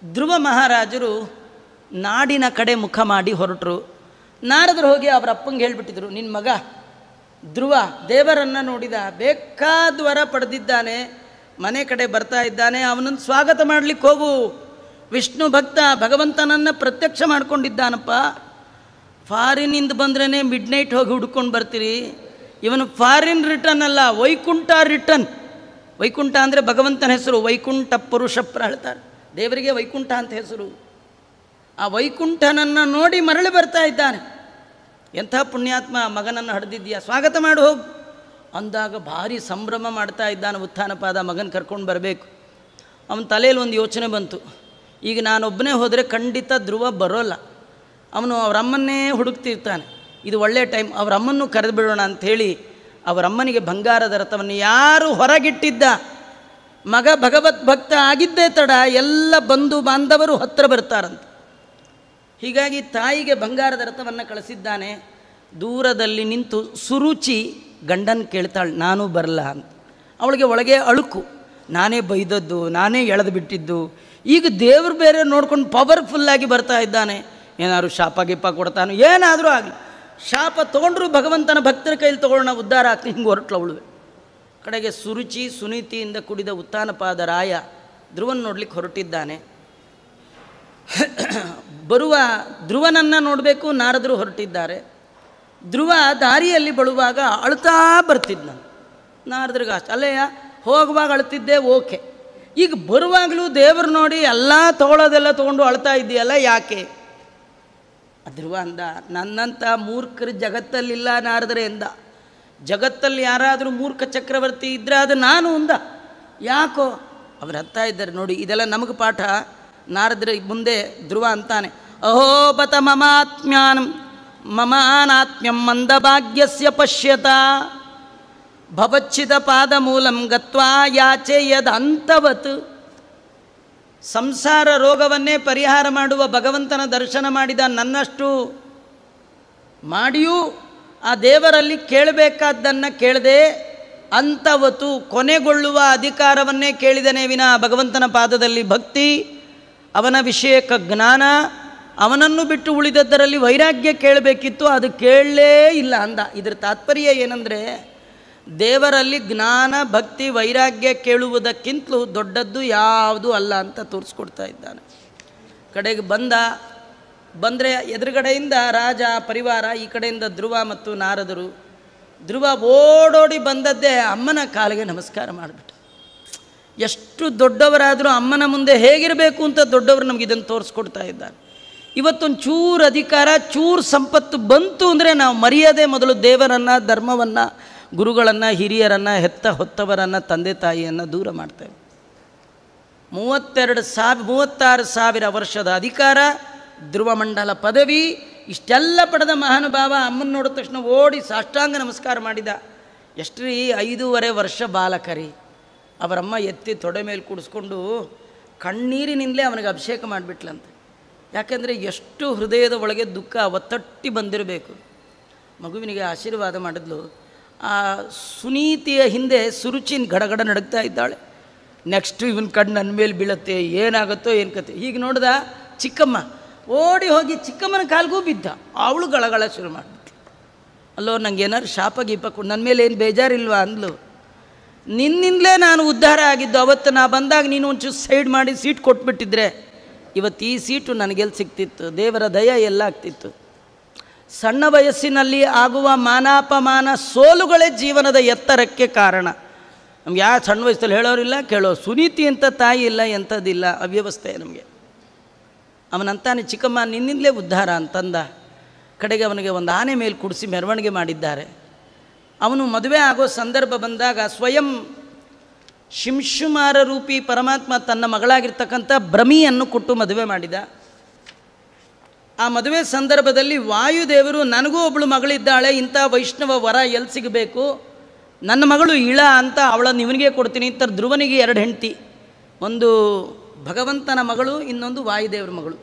ಧ್ರುವ ಮಹಾರಾಜರು ನಾಡಿನ ಕಡೆ ಮುಖ ಮಾಡಿ ಹೊರಟರು. ನಾರದರು ಹೋಗಿ ಅವರ ಅಪ್ಪಂಗೆ ಹೇಳಿಬಿಟ್ಟಿದ್ರು, ನಿನ್ನ ಮಗ ಧ್ರುವ ದೇವರನ್ನು ನೋಡಿದ, ಬೇಕಾದ ವರ ಪಡೆದಿದ್ದಾನೆ, ಮನೆ ಕಡೆ ಬರ್ತಾ ಇದ್ದಾನೆ, ಅವನನ್ನು ಸ್ವಾಗತ ಮಾಡಲಿಕ್ಕೆ ಹೋಗು. ವಿಷ್ಣು ಭಕ್ತ, ಭಗವಂತನನ್ನು ಪ್ರತ್ಯಕ್ಷ ಮಾಡ್ಕೊಂಡಿದ್ದಾನಪ್ಪ. ಫಾರಿನಿಂದ ಬಂದ್ರೇ ಮಿಡ್ ನೈಟ್ ಹೋಗಿ ಹುಡ್ಕೊಂಡು ಬರ್ತೀರಿ. ಇವನು ಫಾರಿನ್ ರಿಟರ್ನ್ ಅಲ್ಲ, ವೈಕುಂಠ ರಿಟರ್ನ್. ವೈಕುಂಠ ಅಂದರೆ ಭಗವಂತನ ಹೆಸರು. ವೈಕುಂಠ ಪುರುಷಪ್ರ ಹೇಳ್ತಾರೆ, ದೇವರಿಗೆ ವೈಕುಂಠ ಅಂತ ಹೆಸರು. ಆ ವೈಕುಂಠನನ್ನು ನೋಡಿ ಮರಳಿ ಬರ್ತಾ ಇದ್ದಾನೆ. ಎಂಥ ಪುಣ್ಯಾತ್ಮ, ಮಗನನ್ನು ಹಡೆದಿದ್ದೀಯ, ಸ್ವಾಗತ ಮಾಡಿ ಹೋಗು ಅಂದಾಗ ಭಾರಿ ಸಂಭ್ರಮ ಮಾಡ್ತಾ ಇದ್ದಾನೆ ಉತ್ಥಾನಪಾದ. ಮಗನ ಕರ್ಕೊಂಡು ಬರಬೇಕು. ಅವನ ತಲೆಯಲ್ಲಿ ಒಂದು ಯೋಚನೆ ಬಂತು, ಈಗ ನಾನೊಬ್ಬನೇ ಹೋದರೆ ಖಂಡಿತ ಧ್ರುವ ಬರೋಲ್ಲ. ಅವನು ಅವರಮ್ಮನ್ನೇ ಹುಡುಕ್ತಿರ್ತಾನೆ. ಇದು ಒಳ್ಳೆಯ ಟೈಮ್, ಅವರಮ್ಮನ್ನು ಕರೆದು ಬಿಡೋಣ ಅಂಥೇಳಿ ಅವರಮ್ಮನಿಗೆ ಬಂಗಾರದ ರಥವನ್ನು ಯಾರು ಹೊರಗಿಟ್ಟಿದ್ದ ಮಗ ಭಗವತ್ ಭಕ್ತ ಆಗಿದ್ದೇ ತಡ ಎಲ್ಲ ಬಂಧು ಬಾಂಧವರು ಹತ್ತಿರ ಬರ್ತಾರಂತೆ. ಹೀಗಾಗಿ ತಾಯಿಗೆ ಬಂಗಾರದ ರಥವನ್ನು ಕಳಿಸಿದ್ದಾನೆ. ದೂರದಲ್ಲಿ ನಿಂತು ಸುರುಚಿ ಗಂಡನ ಕೇಳ್ತಾಳೆ, ನಾನು ಬರಲ್ಲ ಅಂತ. ಅವಳಿಗೆ ಒಳಗೆ ಅಳುಕು, ನಾನೇ ಬೈದದ್ದು, ನಾನೇ ಎಳೆದು ಬಿಟ್ಟಿದ್ದು, ಈಗ ದೇವರು ಬೇರೆ ನೋಡ್ಕೊಂಡು ಪವರ್ಫುಲ್ಲಾಗಿ ಬರ್ತಾ ಇದ್ದಾನೆ, ಏನಾದ್ರು ಶಾಪ ಗಿಪ್ಪ ಕೊಡ್ತಾನೆ, ಏನಾದರೂ ಆಗಲಿ, ಶಾಪ ತೊಗೊಂಡ್ರು ಭಗವಂತನ ಭಕ್ತರ ಕೈಲಿ ತೊಗೊಳ್ಳೋಣ, ಉದ್ಧಾರ ಆಗ್ತೀನಿ, ಹಿಂಗೆ ಹೊರಟ್ಲು ಅವಳುವೆ. ಕಡೆಗೆ ಸುರುಚಿ ಸುನೀತಿಯಿಂದ ಕುಡಿದ ಉತ್ಥಾನಪಾದ ರಾಯ ಧ್ರುವನ್ ನೋಡ್ಲಿಕ್ಕೆ ಹೊರಟಿದ್ದಾನೆ. ಬರುವ ಧ್ರುವನನ್ನು ನೋಡಬೇಕು, ನಾರದರು ಹೊರಟಿದ್ದಾರೆ. ಧ್ರುವ ದಾರಿಯಲ್ಲಿ ಬಳುವಾಗ ಅಳ್ತಾ ಬರ್ತಿದ್ದ. ನಾನು ನಾರದ್ರಿಗೆ ಅಷ್ಟು ಅಲ್ಲೆಯ ಹೋಗುವಾಗ ಅಳ್ತಿದ್ದೆ, ಓಕೆ, ಈಗ ಬರುವಾಗಲೂ ದೇವರು ನೋಡಿ ಎಲ್ಲ ತೊಗೊಳೋದೆಲ್ಲ ತೊಗೊಂಡು ಅಳ್ತಾ ಇದ್ದೀಯಲ್ಲ, ಯಾಕೆ? ಧ್ರುವ ಅಂದ, ನನ್ನಂಥ ಮೂರ್ಖರು ಜಗತ್ತಲ್ಲಿಲ್ಲ ನಾರದರೆ ಎಂದ. ಜಗತ್ತಲ್ಲಿ ಯಾರಾದರೂ ಮೂರ್ಖ ಚಕ್ರವರ್ತಿ ಇದ್ದರೆ ಅದು ನಾನು ಅಂದ. ಯಾಕೋ? ಅವ್ರು ಹತ್ತಾ ಇದ್ದಾರೆ ನೋಡಿ, ಇದೆಲ್ಲ ನಮಗೆ ಪಾಠ. ನಾರದ್ರ ಮುಂದೆ ಧ್ರುವ ಅಂತಾನೆ, ಅಹೋಪತ ಮಮಾತ್ಮ್ಯಾನಂ ಮಮಾನಾತ್ಮ್ಯಂ ಮಂದಭಾಗ್ಯಸ್ಯ ಪಶ್ಯತ ಭವಚ್ಛಿದ ಪಾದ ಮೂಲಂ ಗತ್ವಾ ಯಾಚೆ ಯದ್ ಅಂತವತ್. ಸಂಸಾರ ರೋಗವನ್ನೇ ಪರಿಹಾರ ಮಾಡುವ ಭಗವಂತನ ದರ್ಶನ ಮಾಡಿದ ನನ್ನಷ್ಟು ಮಾಡಿಯೂ ಆ ದೇವರಲ್ಲಿ ಕೇಳಬೇಕಾದ್ದನ್ನು ಕೇಳದೆ ಅಂತವತು ಕೊನೆಗೊಳ್ಳುವ ಅಧಿಕಾರವನ್ನೇ ಕೇಳಿದನೇ ವಿನ ಭಗವಂತನ ಪಾದದಲ್ಲಿ ಭಕ್ತಿ, ಅವನ ವಿಷಯಕ ಜ್ಞಾನ, ಅವನನ್ನು ಬಿಟ್ಟು ಉಳಿದದ್ದರಲ್ಲಿ ವೈರಾಗ್ಯ ಕೇಳಬೇಕಿತ್ತು, ಅದು ಕೇಳಲೇ ಇಲ್ಲ ಅಂದ. ಇದರ ತಾತ್ಪರ್ಯ ಏನಂದರೆ, ದೇವರಲ್ಲಿ ಜ್ಞಾನ ಭಕ್ತಿ ವೈರಾಗ್ಯ ಕೇಳುವುದಕ್ಕಿಂತಲೂ ದೊಡ್ಡದ್ದು ಯಾವುದೂ ಅಲ್ಲ ಅಂತ ತೋರಿಸ್ಕೊಡ್ತಾ ಇದ್ದಾನೆ. ಕಡೆಗೆ ಬಂದರೆ ಎದುರುಗಡೆಯಿಂದ ರಾಜ ಪರಿವಾರ, ಈ ಕಡೆಯಿಂದ ಧ್ರುವ ಮತ್ತು ನಾರದರು. ಧ್ರುವ ಓಡೋಡಿ ಬಂದದ್ದೇ ಅಮ್ಮನ ಕಾಲಿಗೆ ನಮಸ್ಕಾರ ಮಾಡಿಬಿಟ್ಟು. ಎಷ್ಟು ದೊಡ್ಡವರಾದರೂ ಅಮ್ಮನ ಮುಂದೆ ಹೇಗಿರಬೇಕು ಅಂತ ದೊಡ್ಡವರು ನಮಗೆ ಇದನ್ನು ತೋರಿಸ್ಕೊಡ್ತಾ ಇದ್ದಾರೆ. ಇವತ್ತೊಂದು ಚೂರು ಅಧಿಕಾರ, ಚೂರು ಸಂಪತ್ತು ಬಂತು ಅಂದರೆ ನಾವು ಮರ್ಯಾದೆ ಮೊದಲು ದೇವರನ್ನು, ಧರ್ಮವನ್ನು, ಗುರುಗಳನ್ನು, ಹಿರಿಯರನ್ನು, ಹೆತ್ತ ಹೊತ್ತವರನ್ನು, ತಂದೆ ತಾಯಿಯನ್ನು ದೂರ ಮಾಡ್ತೇವೆ. 36,000 ವರ್ಷದ ಅಧಿಕಾರ, ಧ್ರುವಮಂಡಲ ಪದವಿ, ಇಷ್ಟೆಲ್ಲ ಪಡೆದ ಮಹಾನುಭಾವ ಅಮ್ಮನ ನೋಡಿದ ತಕ್ಷಣ ಓಡಿ ಸಾಷ್ಟಾಂಗ ನಮಸ್ಕಾರ ಮಾಡಿದ. ಎಷ್ಟ್ರೀ 5.5 ವರ್ಷ ಬಾಲಕರಿ. ಅವರಮ್ಮ ಎತ್ತಿ ತೊಡೆ ಮೇಲೆ ಕೂಡಿಸ್ಕೊಂಡು ಕಣ್ಣೀರಿನಿಂದಲೇ ಅವನಿಗೆ ಅಭಿಷೇಕ ಮಾಡಿಬಿಟ್ಲಂತೆ. ಯಾಕೆಂದರೆ ಎಷ್ಟು ಹೃದಯದ ಒಳಗೆ ದುಃಖ ಒತ್ತಟ್ಟಿ ಬಂದಿರಬೇಕು. ಮಗುವಿನಿಗೆ ಆಶೀರ್ವಾದ ಮಾಡಿದ್ಲು. ಆ ಸುನೀತಿಯ ಹಿಂದೆ ಸುರುಚಿನ ಗಡಗಡ ನಡುಗ್ತಾ ಇದ್ದಾಳೆ. ನೆಕ್ಸ್ಟು ಇವನ ಕಣ್ಣು ನನ್ನ ಮೇಲೆ ಬೀಳುತ್ತೆ, ಏನಾಗುತ್ತೋ ಏನು ಕತೆ. ಹೀಗೆ ನೋಡ್ದ ಚಿಕ್ಕಮ್ಮ ಓಡಿ ಹೋಗಿ ಚಿಕ್ಕಮ್ಮನ ಕಾಲ್ಗೂ ಬಿದ್ದ. ಅವಳು ಗಳಗಳ ಶುರು ಮಾಡಿಬಿಟ್ಲು. ಅಲ್ಲೋ, ನಂಗೆ ಏನಾದ್ರು ಶಾಪ ಗೀಪ ಕೊಡು, ನನ್ನ ಮೇಲೆ ಏನು ಬೇಜಾರಿಲ್ವಾ ಅಂದ್ಲು. ನಿನ್ನಿಂದಲೇ ನಾನು ಉದ್ಧಾರ ಆಗಿದ್ದು. ಅವತ್ತು ನಾ ಬಂದಾಗ ನೀನು ಒಂಚೂರು ಸೈಡ್ ಮಾಡಿ ಸೀಟ್ ಕೊಟ್ಬಿಟ್ಟಿದ್ರೆ ಇವತ್ತು ಈ ಸೀಟು ನನಗೆಲ್ಲಿ ಸಿಗ್ತಿತ್ತು. ದೇವರ ದಯ ಎಲ್ಲ ಆಗ್ತಿತ್ತು. ಸಣ್ಣ ವಯಸ್ಸಿನಲ್ಲಿ ಆಗುವ ಮಾನಾಪಮಾನ ಸೋಲುಗಳೇ ಜೀವನದ ಎತ್ತರಕ್ಕೆ ಕಾರಣ. ನಮ್ಗೆ ಯಾವ ಸಣ್ಣ ವಯಸ್ಸಲ್ಲಿ ಹೇಳೋರಿಲ್ಲ, ಕೇಳೋ ಸುನೀತಿ ಅಂತ ತಾಯಿ ಇಲ್ಲ, ಎಂಥದ್ದಿಲ್ಲ, ಅವ್ಯವಸ್ಥೆ ನಮಗೆ. ಅವನಂತಾನೆ, ಚಿಕ್ಕಮ್ಮ ನಿನ್ನಿಂದಲೇ ಉದ್ಧಾರ ಅಂತಂದ. ಕಡೆಗೆ ಅವನಿಗೆ ಒಂದು ಆನೆ ಮೇಲೆ ಕುಡಿಸಿ ಮೆರವಣಿಗೆ ಮಾಡಿದ್ದಾರೆ. ಅವನು ಮದುವೆ ಆಗೋ ಸಂದರ್ಭ ಬಂದಾಗ ಸ್ವಯಂ ಶಿಂಶುಮಾರ ರೂಪಿ ಪರಮಾತ್ಮ ತನ್ನ ಮಗಳಾಗಿರ್ತಕ್ಕಂಥ ಭ್ರಮಿಯನ್ನು ಕೊಟ್ಟು ಮದುವೆ ಮಾಡಿದ. ಆ ಮದುವೆ ಸಂದರ್ಭದಲ್ಲಿ ವಾಯುದೇವರು, ನನಗೂ ಒಬ್ಬಳು ಮಗಳಿದ್ದಾಳೆ, ಇಂಥ ವೈಷ್ಣವ ವರ ಎಲ್ಲಿ ಸಿಗಬೇಕು, ನನ್ನ ಮಗಳು ಇಳ ಅಂತ ಅವಳನ್ನು ಇವನಿಗೆ ಕೊಡ್ತೀನಿ ಅಂತ. ಧ್ರುವನಿಗೆ 2 ಹೆಂಡತಿ, ಒಂದು ಭಗವಂತನ ಮಗಳು, ಇನ್ನೊಂದು ವಾಯುದೇವರ ಮಗಳು.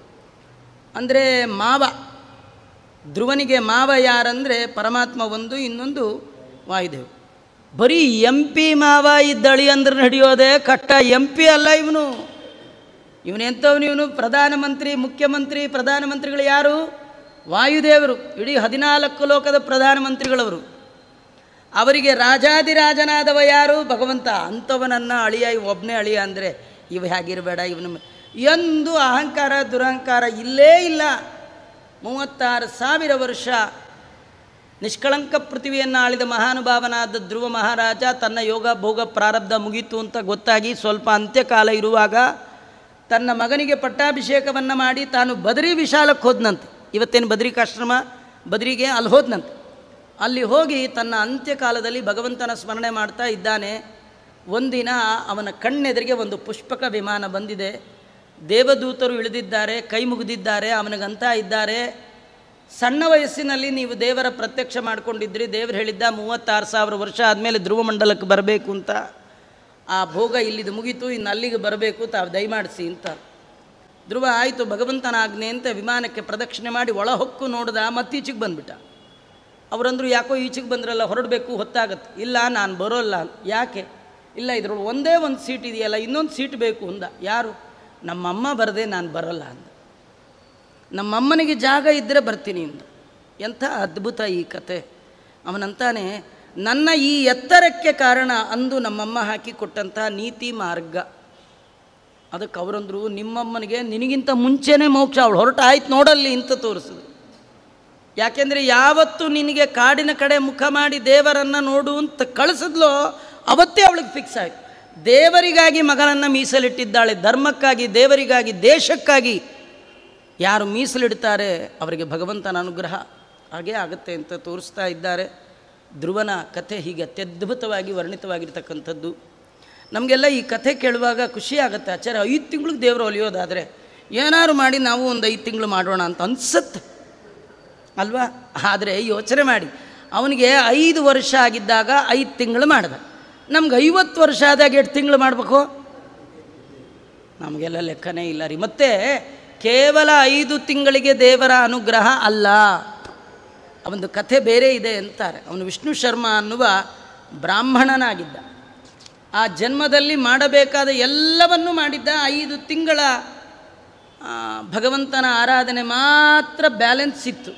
ಅಂದರೆ ಮಾವ. ಧ್ರುವನಿಗೆ ಮಾವ ಯಾರಂದರೆ ಪರಮಾತ್ಮ ಒಂದು, ಇನ್ನೊಂದು ವಾಯುದೇವ. ಬರೀ MP ಮಾವ ಇದ್ದಳಿ ಅಂದ್ರೆ ನಡೆಯೋದೇ ಕಟ್ಟ. MP ಅಲ್ಲ ಇವನು. ಇವನು ಪ್ರಧಾನಮಂತ್ರಿ, ಮುಖ್ಯಮಂತ್ರಿ, ಪ್ರಧಾನಮಂತ್ರಿಗಳು ಯಾರು? ವಾಯುದೇವರು. ಇಡೀ 14 ಲೋಕದ ಪ್ರಧಾನಮಂತ್ರಿಗಳವರು. ಅವರಿಗೆ ರಾಜಾದಿರಾಜನಾದವ ಯಾರು? ಭಗವಂತ. ಅಂಥವನನ್ನು ಅಳಿಯ, ಒಬ್ಬನೇ ಅಳಿಯ ಅಂದರೆ ಇವ ಹೇಗಿರಬೇಡ, ಇವನು ಎಂದು ಅಹಂಕಾರ ದುರಹಂಕಾರ ಇಲ್ಲೇ ಇಲ್ಲ. 36,000 ವರ್ಷ ನಿಷ್ಕಳಂಕ ಪೃಥ್ವಿಯನ್ನು ಆಳಿದ ಮಹಾನುಭಾವನಾದ ಧ್ರುವ ಮಹಾರಾಜ ತನ್ನ ಯೋಗ ಭೋಗ ಪ್ರಾರಬ್ಧ ಮುಗೀತು ಅಂತ ಗೊತ್ತಾಗಿ ಸ್ವಲ್ಪ ಅಂತ್ಯಕಾಲ ಇರುವಾಗ ತನ್ನ ಮಗನಿಗೆ ಪಟ್ಟಾಭಿಷೇಕವನ್ನು ಮಾಡಿ ತಾನು ಬದರಿ ವಿಶಾಲಕ್ಕೆ ಹೋದನಂತೆ. ಇವತ್ತೇನು ಬದರಿಕಾಶ್ರಮ, ಬದರಿಗೆ ಅಲ್ಲಿ ಹೋದನಂತೆ. ಅಲ್ಲಿ ಹೋಗಿ ತನ್ನ ಅಂತ್ಯಕಾಲದಲ್ಲಿ ಭಗವಂತನ ಸ್ಮರಣೆ ಮಾಡ್ತಾ ಇದ್ದಾನೆ. ಒಂದಿನ ಅವನ ಕಣ್ಣೆದುರಿಗೆ ಒಂದು ಪುಷ್ಪಕ ವಿಮಾನ ಬಂದಿದೆ. ದೇವದೂತರು ಇಳಿದಿದ್ದಾರೆ, ಕೈ ಮುಗಿದಿದ್ದಾರೆ. ಅವನಿಗಂತ ಇದ್ದಾರೆ, ಸಣ್ಣ ವಯಸ್ಸಿನಲ್ಲಿ ನೀವು ದೇವರ ಪ್ರತ್ಯಕ್ಷ ಮಾಡಿಕೊಂಡಿದ್ರಿ. ದೇವರು ಹೇಳಿದ್ದ 36,000 ವರ್ಷ ಆದಮೇಲೆ ಧ್ರುವ ಮಂಡಲಕ್ಕೆ ಬರಬೇಕು ಅಂತ. ಆ ಭೋಗ ಇಲ್ಲಿದು ಮುಗೀತು, ಇನ್ನು ಅಲ್ಲಿಗೆ ಬರಬೇಕು, ತಾವು ದಯಮಾಡಿಸಿ ಅಂತ. ಧ್ರುವ ಆಯಿತು ಭಗವಂತನ ಆಜ್ಞೆ ಅಂತ ವಿಮಾನಕ್ಕೆ ಪ್ರದಕ್ಷಿಣೆ ಮಾಡಿ ಒಳ ಹೊಕ್ಕು ನೋಡ್ದ. ಮತ್ತೀಚೆಗೆ ಬಂದುಬಿಟ್ಟ. ಅವರಂದ್ರು, ಯಾಕೋ ಈಚೆಗೆ ಬಂದ್ರಲ್ಲ, ಹೊರಡಬೇಕು, ಹೊತ್ತಾಗತ್ತೆ. ಇಲ್ಲ, ನಾನು ಬರೋಲ್ಲ. ಯಾಕೆ? ಇಲ್ಲ, ಇದ್ರೊಳಗೆ ಒಂದೇ ಒಂದು ಸೀಟ್ ಇದೆಯಲ್ಲ, ಇನ್ನೊಂದು ಸೀಟ್ ಬೇಕು ಅಂದ. ಯಾರು? ನಮ್ಮಮ್ಮ ಬರದೆ ನಾನು ಬರೋಲ್ಲ ಅಂದ. ನಮ್ಮಮ್ಮನಿಗೆ ಜಾಗ ಇದ್ದರೆ ಬರ್ತೀನಿ ಅಂದ. ಎಂಥ ಅದ್ಭುತ ಈ ಕತೆ. ಅವನಂತಾನೆ, ನನ್ನ ಈ ಎತ್ತರಕ್ಕೆ ಕಾರಣ ಅಂದು ನಮ್ಮಮ್ಮ ಹಾಕಿ ಕೊಟ್ಟಂಥ ನೀತಿ ಮಾರ್ಗ. ಅದಕ್ಕೆ ಅವರಂದರು, ನಿಮ್ಮಮ್ಮನಿಗೆ ನಿನಗಿಂತ ಮುಂಚೆನೇ ಮೋಕ್ಷ, ಅವಳು ಹೊರಟ ಆಯ್ತು ನೋಡಲ್ಲಿ ಅಂತ ತೋರಿಸಿದ್ರು. ಯಾಕೆಂದರೆ ಯಾವತ್ತು ನಿನಗೆ ಕಾಡಿನ ಕಡೆ ಮುಖ ಮಾಡಿ ದೇವರನ್ನು ನೋಡು ಅಂತ ಕಳಿಸಿದ್ಲೋ ಅವತ್ತೇ ಅವಳಿಗೆ ಫಿಕ್ಸ್ ಆಯಿತು. ದೇವರಿಗಾಗಿ ಮಗನನ್ನು ಮೀಸಲಿಟ್ಟಿದ್ದಾಳೆ. ಧರ್ಮಕ್ಕಾಗಿ, ದೇವರಿಗಾಗಿ, ದೇಶಕ್ಕಾಗಿ ಯಾರು ಮೀಸಲಿಡ್ತಾರೆ ಅವರಿಗೆ ಭಗವಂತನ ಅನುಗ್ರಹ ಹಾಗೇ ಆಗುತ್ತೆ ಅಂತ ತೋರಿಸ್ತಾ ಇದ್ದಾರೆ. ಧ್ರುವನ ಕಥೆ ಹೀಗೆ ಅತ್ಯದ್ಭುತವಾಗಿ ವರ್ಣಿತವಾಗಿರ್ತಕ್ಕಂಥದ್ದು. ನಮಗೆಲ್ಲ ಈ ಕಥೆ ಕೇಳುವಾಗ ಖುಷಿ ಆಗುತ್ತೆ. ಆಚಾರ್ಯ 5 ತಿಂಗಳಿಗೆ ದೇವರು ಒಲಿಯೋದಾದರೆ ಏನಾದ್ರು ಮಾಡಿ ನಾವು ಒಂದು 5 ತಿಂಗಳು ಮಾಡೋಣ ಅಂತ ಅನಿಸುತ್ತೆ ಅಲ್ವಾ? ಆದರೆ ಯೋಚನೆ ಮಾಡಿ, ಅವನಿಗೆ 5 ವರ್ಷ ಆಗಿದ್ದಾಗ 5 ತಿಂಗಳು ಮಾಡಿದ. ನಮ್ಗೆ 50 ವರ್ಷ ಆದಾಗ 8 ತಿಂಗಳು ಮಾಡಬೇಕು? ನಮಗೆಲ್ಲ ಲೆಕ್ಕನೇ ಇಲ್ಲ ರೀ. ಮತ್ತು ಕೇವಲ 5 ತಿಂಗಳಿಗೆ ದೇವರ ಅನುಗ್ರಹ ಅಲ್ಲ, ಅವನದು ಕಥೆ ಬೇರೆ ಇದೆ ಅಂತಾರೆ. ಅವನು ವಿಷ್ಣು ಶರ್ಮ ಅನ್ನುವ ಬ್ರಾಹ್ಮಣನಾಗಿದ್ದ. ಆ ಜನ್ಮದಲ್ಲಿ ಮಾಡಬೇಕಾದ ಎಲ್ಲವನ್ನೂ ಮಾಡಿದ್ದ. 5 ತಿಂಗಳ ಭಗವಂತನ ಆರಾಧನೆ ಮಾತ್ರ ಬ್ಯಾಲೆನ್ಸ್ ಇತ್ತು.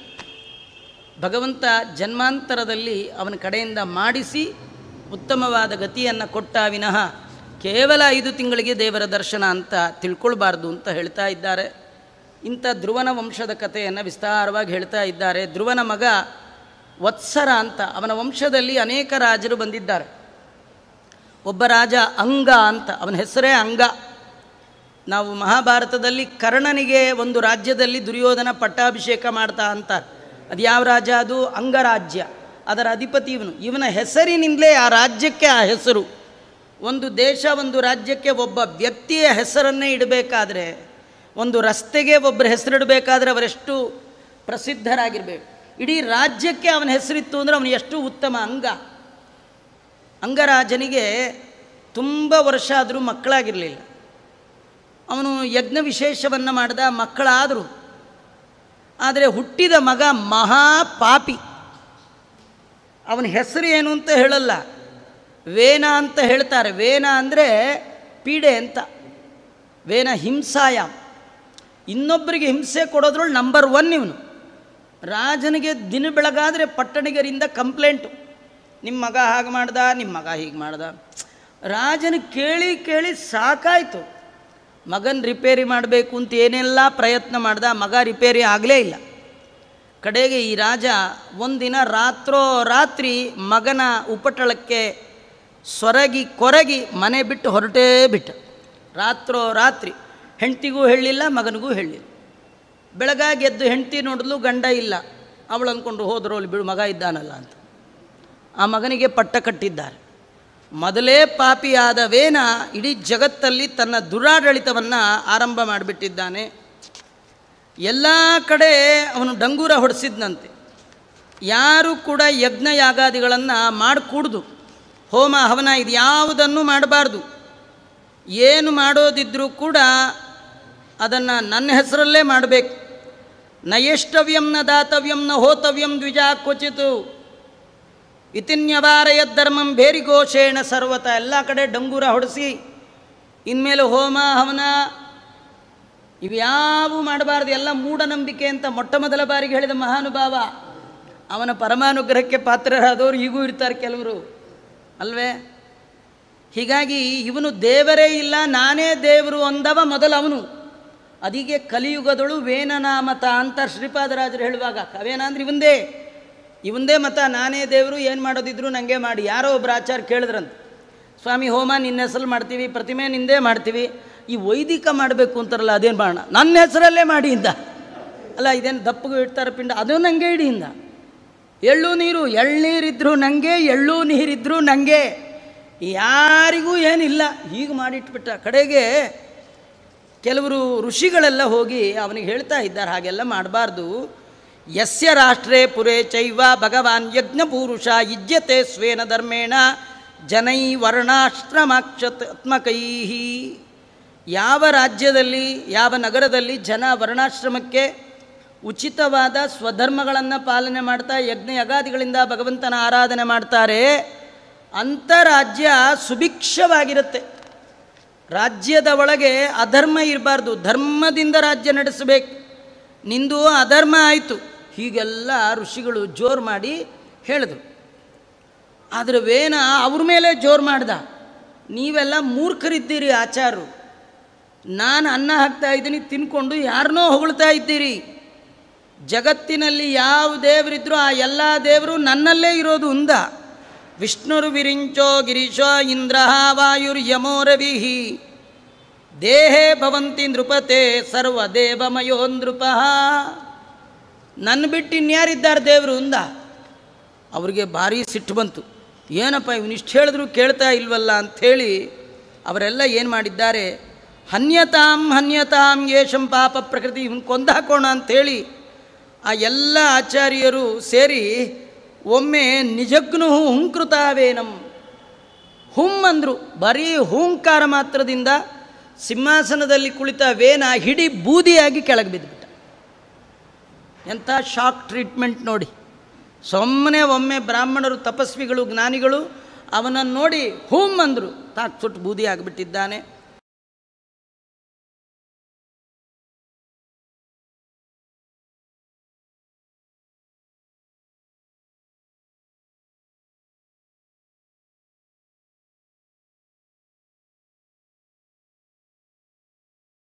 ಭಗವಂತ ಜನ್ಮಾಂತರದಲ್ಲಿ ಅವನ ಕಡೆಯಿಂದ ಮಾಡಿಸಿ ಉತ್ತಮವಾದ ಗತಿಯನ್ನು ಕೊಟ್ಟ ವಿನಃ ಕೇವಲ 5 ತಿಂಗಳಿಗೆ ದೇವರ ದರ್ಶನ ಅಂತ ತಿಳ್ಕೊಳ್ಬಾರ್ದು ಅಂತ ಹೇಳ್ತಾ ಇದ್ದಾರೆ. ಇಂಥ ಧ್ರುವನ ವಂಶದ ಕಥೆಯನ್ನು ವಿಸ್ತಾರವಾಗಿ ಹೇಳ್ತಾ ಇದ್ದಾರೆ. ಧ್ರುವನ ಮಗ ವತ್ಸರ ಅಂತ, ಅವನ ವಂಶದಲ್ಲಿ ಅನೇಕ ರಾಜರು ಬಂದಿದ್ದಾರೆ. ಒಬ್ಬ ರಾಜ ಅಂಗ ಅಂತ, ಅವನ ಹೆಸರೇ ಅಂಗ. ನಾವು ಮಹಾಭಾರತದಲ್ಲಿ ಕರ್ಣನಿಗೆ ಒಂದು ರಾಜ್ಯದಲ್ಲಿ ದುರ್ಯೋಧನ ಪಟ್ಟಾಭಿಷೇಕ ಮಾಡ್ತಾ ಅಂತಾರೆ. ಅದು ಯಾವ ರಾಜ? ಅದು ಅಂಗರಾಜ್ಯ. ಅದರ ಅಧಿಪತಿ ಇವನು. ಇವನ ಹೆಸರಿನಿಂದಲೇ ಆ ರಾಜ್ಯಕ್ಕೆ ಆ ಹೆಸರು. ಒಂದು ದೇಶ, ಒಂದು ರಾಜ್ಯಕ್ಕೆ ಒಬ್ಬ ವ್ಯಕ್ತಿಯ ಹೆಸರನ್ನೇ ಇಡಬೇಕಾದ್ರೆ, ಒಂದು ರಸ್ತೆಗೆ ಒಬ್ಬರ ಹೆಸರಿಡಬೇಕಾದ್ರೆ ಅವರೆಷ್ಟು ಪ್ರಸಿದ್ಧರಾಗಿರಬೇಕು. ಇಡೀ ರಾಜ್ಯಕ್ಕೆ ಅವನ ಹೆಸರಿತ್ತು ಅಂದರೆ ಅವನು ಎಷ್ಟು ಉತ್ತಮ. ಅಂಗರಾಜನಿಗೆ ತುಂಬ ವರ್ಷ ಆದರೂ ಮಕ್ಕಳಾಗಿರಲಿಲ್ಲ. ಅವನು ಯಜ್ಞ ವಿಶೇಷವನ್ನು ಮಾಡಿದ, ಮಕ್ಕಳಾದರು. ಆದರೆ ಹುಟ್ಟಿದ ಮಗ ಮಹಾಪಾಪಿ. ಅವನ ಹೆಸರು ಏನು ಅಂತ ಹೇಳಲ್ಲ, ವೇನ ಅಂತ ಹೇಳ್ತಾರೆ. ವೇನ ಅಂದರೆ ಪೀಡೆ ಅಂತ. ವೇನ ಹಿಂಸಾಯ, ಇನ್ನೊಬ್ಬರಿಗೆ ಹಿಂಸೆ ಕೊಡೋದ್ರಲ್ಲಿ ನಂಬರ್ 1 ಇವನು. ರಾಜನಿಗೆ ದಿನ ಬೆಳಗಾದರೆ ಪಟ್ಟಣಿಗರಿಂದ ಕಂಪ್ಲೇಂಟು, ನಿಮ್ಮ ಮಗ ಹಾಗೆ ಮಾಡ್ದ, ನಿಮ್ಮ ಮಗ ಹೀಗೆ ಮಾಡ್ದ. ರಾಜನ ಕೇಳಿ ಕೇಳಿ ಸಾಕಾಯಿತು. ಮಗನ ರಿಪೇರಿ ಮಾಡಬೇಕು ಅಂತ ಏನೆಲ್ಲ ಪ್ರಯತ್ನ ಮಾಡ್ದ, ಮಗ ರಿಪೇರಿ ಆಗಲೇ ಇಲ್ಲ. ಕಡೆಗೆ ಈ ರಾಜ ಒಂದಿನ ರಾತ್ರಿ ಮಗನ ಉಪಟಳಕ್ಕೆ ಸೊರಗಿ ಕೊರಗಿ ಮನೆ ಬಿಟ್ಟು ಹೊರಟೇ ಬಿಟ್ಟ. ರಾತ್ರಿ ಹೆಂಡ್ತಿಗೂ ಹೇಳಿಲ್ಲ, ಮಗನಿಗೂ ಹೇಳಿಲ್ಲ. ಬೆಳಗಾಗಿ ಎದ್ದು ಹೆಂಡ್ತಿ ನೋಡಿದ್ಲು, ಗಂಡ ಇಲ್ಲ. ಅವಳು ಅಂದ್ಕೊಂಡು ಹೋದ್ರು, ಅಲ್ಲಿ ಬಿಡು ಮಗ ಇದ್ದಾನಲ್ಲ ಅಂತ. ಆ ಮಗನಿಗೆ ಪಟ್ಟ ಕಟ್ಟಿದ್ದಾರೆ. ಮೊದಲೇ ಪಾಪಿಯಾದ ವೇನ ಇಡೀ ಜಗತ್ತಲ್ಲಿ ತನ್ನ ದುರಾಡಳಿತವನ್ನು ಆರಂಭ ಮಾಡಿಬಿಟ್ಟಿದ್ದಾನೆ. ಎಲ್ಲ ಕಡೆ ಅವನು ಡಂಗೂರ ಹೊಡೆಸಿದ್ನಂತೆ. ಯಾರು ಕೂಡ ಯಜ್ಞ ಯಾಗಾದಿಗಳನ್ನು ಮಾಡಿಕೂಡ್ದು, ಹೋಮ ಹವನ ಇದು ಯಾವುದನ್ನು ಮಾಡಬಾರ್ದು. ಏನು ಮಾಡೋದಿದ್ರೂ ಕೂಡ ಅದನ್ನು ನನ್ನ ಹೆಸರಲ್ಲೇ ಮಾಡಬೇಕು. ನಯೇಷ್ಟವ್ಯಂ ನ ದಾತವ್ಯಂ ನ ಹೋತವ್ಯಂ ದ್ವಿಜಾ ಕ್ವಚಿತು ಇತಿನ್ಯವಾರಯದ್ಧರ್ಮಂ ಭೇರಿಘೋಷೇಣ ಸರ್ವತ. ಎಲ್ಲ ಕಡೆ ಡಂಗೂರ ಹೊಡೆಸಿ ಇನ್ಮೇಲೆ ಹೋಮ ಹವನ ಇವ್ಯಾವು ಮಾಡಬಾರ್ದು, ಎಲ್ಲ ಮೂಢನಂಬಿಕೆ ಅಂತ ಮೊಟ್ಟ ಮೊದಲ ಬಾರಿಗೆ ಹೇಳಿದ ಮಹಾನುಭಾವ. ಅವನ ಪರಮಾನುಗ್ರಹಕ್ಕೆ ಪಾತ್ರರಾದವರು ಈಗೂ ಇರ್ತಾರೆ ಕೆಲವರು ಅಲ್ವೇ. ಹೀಗಾಗಿ ಇವನು ದೇವರೇ ಇಲ್ಲ, ನಾನೇ ದೇವರು ಅಂದವ ಮೊದಲವನು. ಅದೀಗೆ ಕಲಿಯುಗದಳು ವೇನನಾಮತ ಅಂತ ಶ್ರೀಪಾದರಾಜರು ಹೇಳುವಾಗ, ಕವೇನ ಅಂದ್ರೆ ಇವಂದೇ ಮತ, ನಾನೇ ದೇವರು, ಏನು ಮಾಡೋದಿದ್ರು ನನಗೆ ಮಾಡಿ. ಯಾರೋ ಒಬ್ಬರು ಆಚಾರ್ಯ ಕೇಳಿದ್ರಂತ, ಸ್ವಾಮಿ ಹೋಮ ನಿನ್ನ ಹೆಸರು ಮಾಡ್ತೀವಿ, ಪ್ರತಿಮೆ ನಿಂದೇ ಮಾಡ್ತೀವಿ, ಈ ವೈದಿಕ ಮಾಡಬೇಕು ಅಂತಾರಲ್ಲ ಅದೇನು ಮಾಡೋಣ, ನನ್ನ ಹೆಸರಲ್ಲೇ ಮಾಡಿ ಇಂದ. ಅಲ್ಲ ಇದೇನು ದಪ್ಪಗೂ ಇಡ್ತಾರೆ ಪಿಂಡ, ಅದು ನನಗೆ ಇಡಿಯಿಂದ. ಎಳ್ಳು ನೀರು, ಎಳ್ನೀರಿದ್ರು ನನಗೆ, ಎಳ್ಳು ನೀರಿದ್ರು ನನಗೆ, ಯಾರಿಗೂ ಏನಿಲ್ಲ ಹೀಗೆ ಮಾಡಿಟ್ಬಿಟ್ಟ. ಕಡೆಗೆ ಕೆಲವರು ಋಷಿಗಳೆಲ್ಲ ಹೋಗಿ ಅವನಿಗೆ ಹೇಳ್ತಾ ಇದ್ದಾರೆ, ಹಾಗೆಲ್ಲ ಮಾಡಬಾರ್ದು. ಯಸ್ಯ ರಾಷ್ಟ್ರೇ ಪುರೇ ಚೈವ ಭಗವಾನ್ ಯಜ್ಞಪೂರುಷ ಯುಜ್ಯತೆ ಸ್ವೇನ ಧರ್ಮೇಣ ಜನೈ ವರ್ಣಾಶ್ರಮಾತ್ಮಕೈ. ಯಾವ ರಾಜ್ಯದಲ್ಲಿ, ಯಾವ ನಗರದಲ್ಲಿ ಜನ ವರ್ಣಾಶ್ರಮಕ್ಕೆ ಉಚಿತವಾದ ಸ್ವಧರ್ಮಗಳನ್ನು ಪಾಲನೆ ಮಾಡ್ತಾ ಯಜ್ಞ ಯಗಾದಿಗಳಿಂದ ಭಗವಂತನ ಆರಾಧನೆ ಮಾಡ್ತಾರೆ, ಅಂಥ ರಾಜ್ಯ ಸುಭಿಕ್ಷವಾಗಿರುತ್ತೆ. ರಾಜ್ಯದ ಒಳಗೆ ಅಧರ್ಮ ಇರಬಾರ್ದು, ಧರ್ಮದಿಂದ ರಾಜ್ಯ ನಡೆಸಬೇಕು. ನಿಂದು ಅಧರ್ಮ ಆಯಿತು, ಹೀಗೆಲ್ಲ ಋಷಿಗಳು ಜೋರು ಮಾಡಿ ಹೇಳಿದ್ರು. ಆದರೆ ವೇನ ಅವ್ರ ಮೇಲೆ ಜೋರು ಮಾಡ್ದ, ನೀವೆಲ್ಲ ಮೂರ್ಖರಿದ್ದೀರಿ ಆಚಾರರು, ನಾನು ಅನ್ನ ಹಾಕ್ತಾ ಇದ್ದೀನಿ, ತಿನ್ಕೊಂಡು ಯಾರನ್ನೋ ಹೊಗಳ್ತಾ ಇದ್ದೀರಿ. ಜಗತ್ತಿನಲ್ಲಿ ಯಾವ ದೇವರಿದ್ರೂ ಆ ಎಲ್ಲ ದೇವರು ನನ್ನಲ್ಲೇ ಇರೋದು ಅಂದ. ವಿಷ್ಣುರು ವಿರಿಂಚೋ ಗಿರೀಶೋ ಇಂದ್ರ ವಾಯುರ್ಯಮೋ ರವಿಹಿ ದೇಹೇ ಭವಂತಿ ನೃಪತೆ ಸರ್ವದೇವಮಯೋ ನೃಪ. ನನ್ನ ಬಿಟ್ಟು ಇನ್ಯಾರಿದ್ದಾರೆ ದೇವರು ಅಂದ. ಅವ್ರಿಗೆ ಭಾರಿ ಸಿಟ್ಟು ಬಂತು, ಏನಪ್ಪ ಇವನಿಷ್ಟು ಹೇಳಿದ್ರು ಕೇಳ್ತಾ ಇಲ್ವಲ್ಲ ಅಂಥೇಳಿ ಅವರೆಲ್ಲ ಏನು ಮಾಡಿದ್ದಾರೆ, ಹನ್ಯತಾಂ ಯೇಷಂ ಪಾಪ ಪ್ರಕೃತಿ, ಇವನು ಕೊಂದಾಕೋಣ ಅಂಥೇಳಿ ಆ ಎಲ್ಲ ಆಚಾರ್ಯರು ಸೇರಿ ಒಮ್ಮೆ ನಿಜಗ್ನು ಹುಂಕೃತಾವೇನಂ ಅಂದರು. ಬರೀ ಹೂಂಕಾರ ಮಾತ್ರದಿಂದ ಸಿಂಹಾಸನದಲ್ಲಿ ಕುಳಿತ ವೇನ ಹಿಡಿ ಬೂದಿಯಾಗಿ ಕೆಳಗೆ ಬಿದ್ದುಬಿಟ್ಟ. ಎಂಥ ಶಾಕ್ ಟ್ರೀಟ್ಮೆಂಟ್ ನೋಡಿ. ಸುಮ್ಮನೆ ಒಮ್ಮೆ ಬ್ರಾಹ್ಮಣರು, ತಪಸ್ವಿಗಳು, ಜ್ಞಾನಿಗಳು ಅವನನ್ನು ನೋಡಿ ಅಂದರು, ತಾಕ್ ಸುಟ್ಟು ಬೂದಿ ಆಗಿಬಿಟ್ಟಿದ್ದಾನೆ.